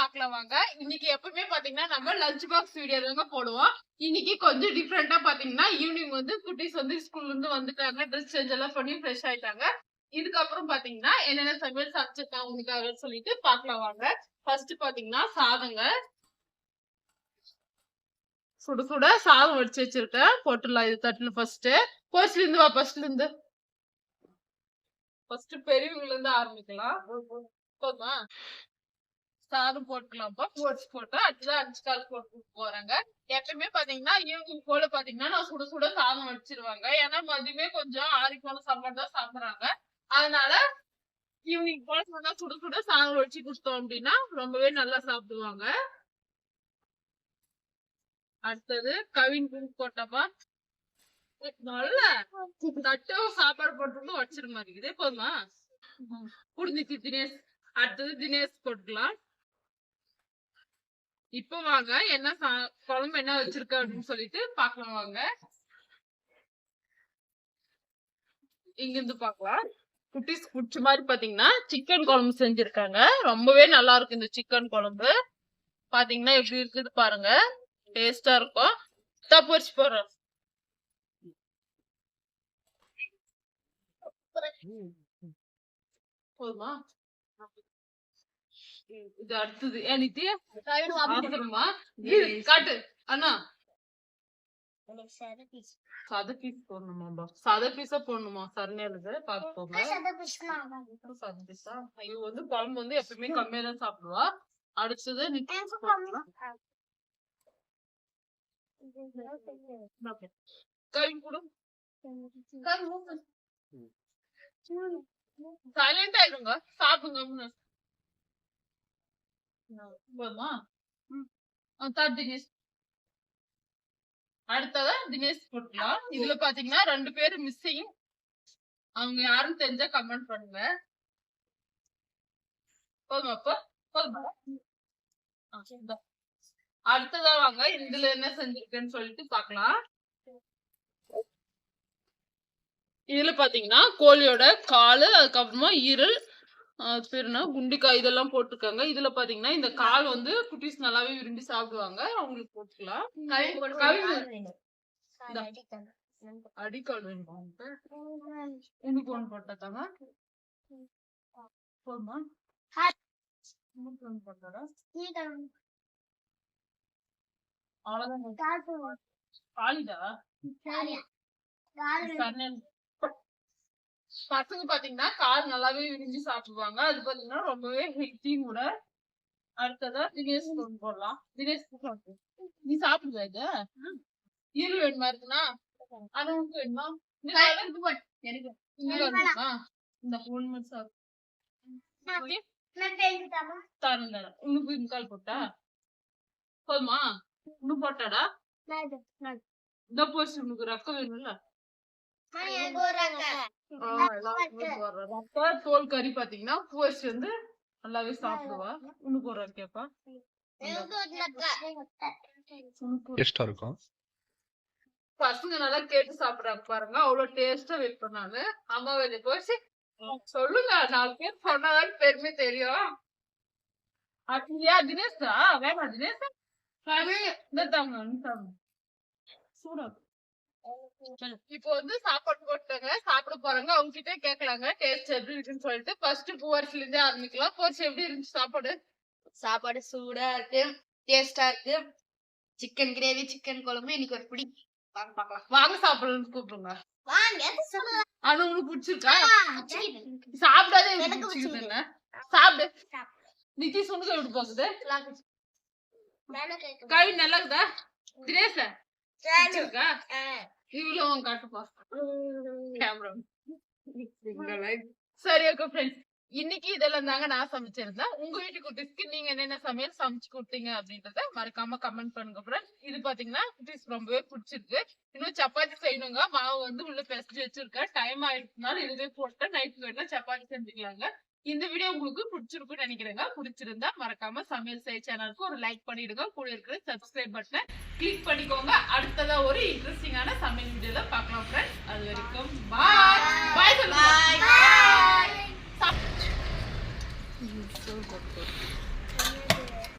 பாக்கலாம் வாங்க. இன்னைக்கு எப்பவுமே பாத்தீங்கன்னா நம்ம லஞ்ச் பாக்ஸ் வீடியோ தாங்க போடுவோம். இன்னைக்கு கொஞ்சம் டிஃப்ரெண்டா பாத்தீங்கன்னா ஈவினிங் வந்து குட்டீஸ் வந்து ஸ்கூல்ல இருந்து வந்துட்டாங்க, ட்ரெஸ் சேஞ்ச் எல்லாம் பண்ணி ஃப்ரெஷ் ஆயிட்டாங்க. இதுக்கப்புறம் பாத்தீங்கன்னா என்னென்ன சமையல் சமைச்சிருக்காங்க உங்களுக்காக சொல்லிட்டு பாக்கலாம் வாங்க. ஃபர்ஸ்ட் பாத்தீங்கன்னா சாதங்க, சுட சுட சாதம் வடிச்சு வச்சிருக்கேன், போட்டுடலாம் இது தட்டுல. ஃபர்ஸ்ட்ல இருந்து வா, ஃபர்ஸ்ட் பெரியவங்கல இருந்து ஆரம்பிக்கலாம். போதுமா? சாதம் போட்டுக்கலாம்ப்பா. போட்டு அடுத்ததான் 5 கால் போட்டு போறாங்க. எப்பவுமே பாத்தீங்கன்னா ஈவினிங் போல பாத்தீங்கன்னா நான் சுட சுட சாதம் வச்சிருவாங்க. ஏன்னா மதியமே கொஞ்சம் ஆறிக்கான சாப்பாடு தான் சாப்பிடுறாங்க. அதனால ஈவினிங் போல சொன்னா சுட சுட சாதம் வச்சு கொடுத்தோம் அப்படின்னா ரொம்பவே நல்லா சாப்பிடுவாங்க. அடுத்தது கவின் போட்டப்பா நல்ல தட்டு சாப்பாடு போட்டு வச்சிரு மாதிரி இருக்குது. போதுமா? புரிஞ்சிச்சு தினேஷ். அடுத்தது தினேஷ் போட்டுக்கலாம். இப்ப வாங்க என்ன குழம்பு என்ன வச்சிருக்க அப்படின்னு சொல்லிட்டு பாக்கலாம் வாங்க. இங்க இருந்து பாக்கலாம். குட்டீஸ் பிடிச்ச மாதிரி பாத்தீங்கன்னா சிக்கன் குழம்பு செஞ்சிருக்காங்க. ரொம்பவே நல்லா இருக்கு இந்த சிக்கன் குழம்பு. பாத்தீங்கன்னா எப்படி இருக்குது பாருங்க, டேஸ்டா இருக்கும். பொரிச்சு போடுறோம். போதுமா? இது அடுத்தது எனக்கு காட்டு அண்ணா. சத பீஸ் போடணுமா? சத பீஸா போடணுமா? சரணையில பாத்துக்கோங்க. சத பீஸா இது வந்து குழம்பு வந்து எப்பவுமே கம்மியா தான் சாப்பிடுவா. அடுத்தது கவி கூட சைலண்டா இருங்க, சாப்பிடுங்க. போதுமா? தினேஷ். அடுத்ததா தினேஷ் போட்டுக்கலாம். இதுல பாத்தீங்கன்னா 2 பேரு மிஸ்ஸிங். அவங்க யாரும் தெரிஞ்சா கமெண்ட் பண்ணுங்க. போதுமாப்பா? போதுமா? அடுத்ததா வாங்க இதுல என்ன செஞ்சிருக்கேன்னு சொல்லிட்டு பாக்கலாம். இதுல பாத்தீங்கன்னா கோழியோட காலு, அதுக்கப்புறமா ஈரல், பேருனா குண்டிக்காய் இதெல்லாம் போட்டிருக்காங்க. இதுல பாத்தீங்கன்னா இந்த கால் வந்து குட்டீஸ் நல்லாவே விரும்பி சாப்பிடுவாங்க. அவங்களுக்கு போட்டுக்கலாம். அடிக்கால் வேணுமா? உனக்கு ஒண்ணு போட்டாங்க. போதுமா? போட்டாடா அவ்வளவுதான். காலிதா பசங்க பாத்தீங்கன்னா கார் நல்லாவே விரும்பி சாப்பிடுவாங்க. அது பாத்தீங்கன்னா ரொம்பவே ஹெல்த்தியும் கூட. அடுத்ததா தினேஷ் போடலாம். தினேஷ் நீ சாப்பிடுவ? இது ஈரல் வேணுமா இருக்குன்னா அது உனக்கு வேணுமா? எனக்கு இந்த போன் மட்டும் சாப்பிடு. உனக்கு கால் போட்டா போதுமா? உனக்கு போட்டாடா இந்த போச்சு. உனக்கு ரக்கம் வேணும்ல? தோல் கறி பாத்தீங்கன்னா போச்சு வந்து நல்லாவே சாப்பிடுவா. உனக்கு ஒரு கேப்பா இருக்கும். பசங்க நல்லா கேட்டு சாப்பிடுறாங்க பாருங்க, அவ்வளவு டேஸ்டா வைப்பேன் நானு. அம்மா வெளியே போச்சு சொல்லுங்க, 4 பேர் சொன்னாதான் பெருமை தெரியும். அப்படியா தினேஷா? வேணா தினேஷ் சூடா. இப்போ வந்து சாப்பாடு போட்டாங்க, சாப்பிட போறாங்க. அவங்க கிட்டே கேட்கலாங்க டேஸ்ட் எப்படி இருக்குன்னு சொல்லிட்டு. ஃபர்ஸ்ட் பூவரிசில இருந்தே ஆரம்பிக்கலாம். போச்சு எப்படி இருந்துச்சு சாப்பாடு? சாப்பாடு சூடா இருக்கு, டேஸ்டா இருக்கு. சிக்கன் கிரேவி, சிக்கன் குழம்பு இன்னைக்கு ஒரு பிடி. வாங்க பாக்கலாம். வாங்க சாப்பிடணும்னு கூப்பிடுங்க. அது உங்களுக்கு பிடிச்சிருக்கா? சாப்பிடாதே சாப்பிடு. நிதிஷ் உனக்கு எப்படி போகுது? கவி நல்லா இருக்குதா? தினேஷ் பிடிச்சிருக்கா? இவ்வளவு காட்டுப்பா கேமரா. சரி ஓகே ஃப்ரெண்ட்ஸ், இன்னைக்கு இதெல்லாம் தாங்க நான் சமைச்சிருந்தேன். உங்க வீட்டு குட்டீஸ்க்கு நீங்க என்னென்ன சமையல் சமைச்சு கொடுத்தீங்க அப்படின்றத மறக்காம கமெண்ட் பண்ணுங்க ஃப்ரெண்ட்ஸ். இது பாத்தீங்கன்னா குட்டீஸ் ரொம்பவே பிடிச்சிருக்கு. இன்னும் சப்பாத்தி செய்யணுங்க. மாவு வந்து உள்ள பிசைஞ்சு வச்சிருக்கேன். டைம் ஆயிடுச்சுனால இதுவே போட்டு நைட்டு வேணா சப்பாத்தி செஞ்சுக்கலாங்க. இந்த வீடியோ உங்களுக்கு பிடிச்சிருக்குன்னு நினைக்கிறேங்க. பிடிச்சிருந்தா மறக்காம சமையல் செய்ய சேனலுக்கு ஒரு லைக் பண்ணிடுங்க. கூட இருக்கிற சப்ஸ்கிரைப் பட்டனை கிளிக் பண்ணிக்கோங்க. அடுத்ததா ஒரு இன்ட்ரெஸ்டிங்கான சமையல் வீடியோல பார்க்கலாம் ஃப்ரெண்ட்ஸ். அது வரைக்கும் பாய் பாய் சொல்லுங்க.